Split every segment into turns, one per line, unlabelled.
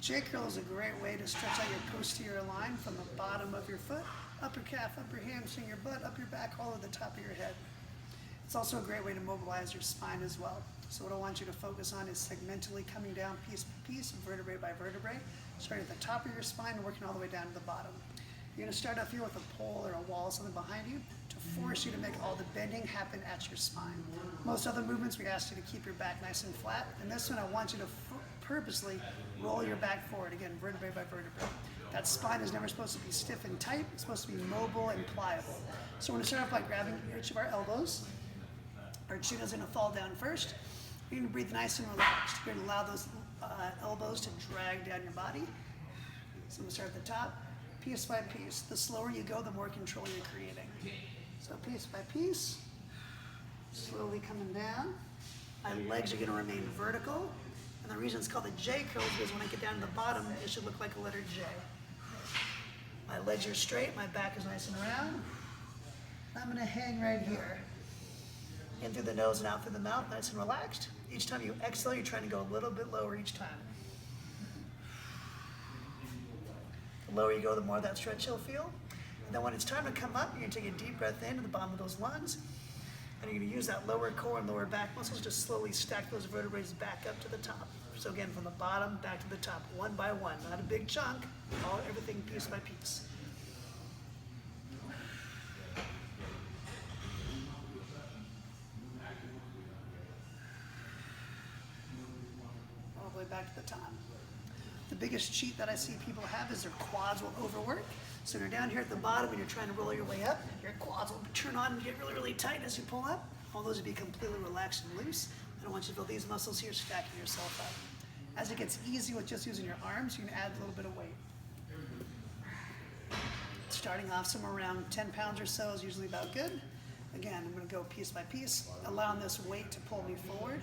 J curl is a great way to stretch out your posterior line from the bottom of your foot, upper calf, upper hamstring, your butt, up your back, all over the top of your head. It's also a great way to mobilize your spine as well. So what I want you to focus on is segmentally coming down piece by piece, vertebrae by vertebrae, starting at the top of your spine and working all the way down to the bottom. You're going to start off here with a pole or a wall, something behind you, to force you to make all the bending happen at your spine. Most other movements, we ask you to keep your back nice and flat. And this one, I want you to purposely roll your back forward, again, vertebrae by vertebrae. That spine is never supposed to be stiff and tight. It's supposed to be mobile and pliable. So we're going to start off by grabbing each of our elbows. Our chin is going to fall down first. You're going to breathe nice and relaxed. You're going to allow those elbows to drag down your body. So we'll start at the top, piece by piece. The slower you go, the more control you're creating. So piece by piece, slowly coming down. My legs are going to remain vertical. And the reason it's called the J curl is because when I get down to the bottom, it should look like a letter J. My legs are straight, my back is nice and round. I'm going to hang right here. In through the nose and out through the mouth, nice and relaxed. Each time you exhale, you're trying to go a little bit lower each time. The lower you go, the more that stretch you'll feel. And then when it's time to come up, you're going to take a deep breath in to the bottom of those lungs. And you're going to use that lower core and lower back muscles to slowly stack those vertebrae back up to the top. So again, from the bottom back to the top, one by one. Not a big chunk, everything piece by piece. All the way back to the top. The biggest cheat that I see people have is their quads will overwork. So you're down here at the bottom and you're trying to roll your way up, your quads will turn on and get really, really tight as you pull up. All those will be completely relaxed and loose. I don't want you to feel these muscles here stacking yourself up. As it gets easy with just using your arms, you can add a little bit of weight. Starting off somewhere around 10 pounds or so is usually about good. Again, I'm going to go piece by piece, allowing this weight to pull me forward.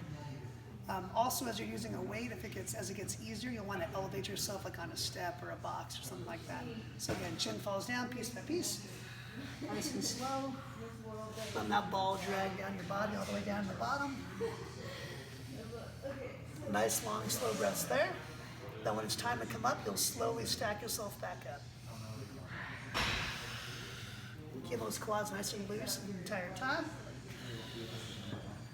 Also, as you're using a weight, as it gets easier, you'll want to elevate yourself like on a step or a box or something like that. So again, chin falls down piece by piece, nice and slow. Let that ball drag down your body all the way down to the bottom. Nice, long, slow breaths there. Then when it's time to come up, you'll slowly stack yourself back up. Keep those quads nice and loose the entire time.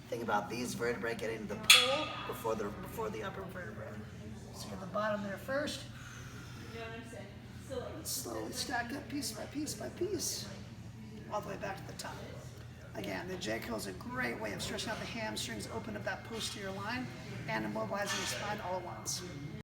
Think about these vertebrae getting to the pole before the upper vertebrae. So get the bottom there first. Slowly stack up piece by piece by piece, all the way back to the top. Again, the J curl is a great way of stretching out the hamstrings, open up that posterior line, and immobilizing the spine all at once.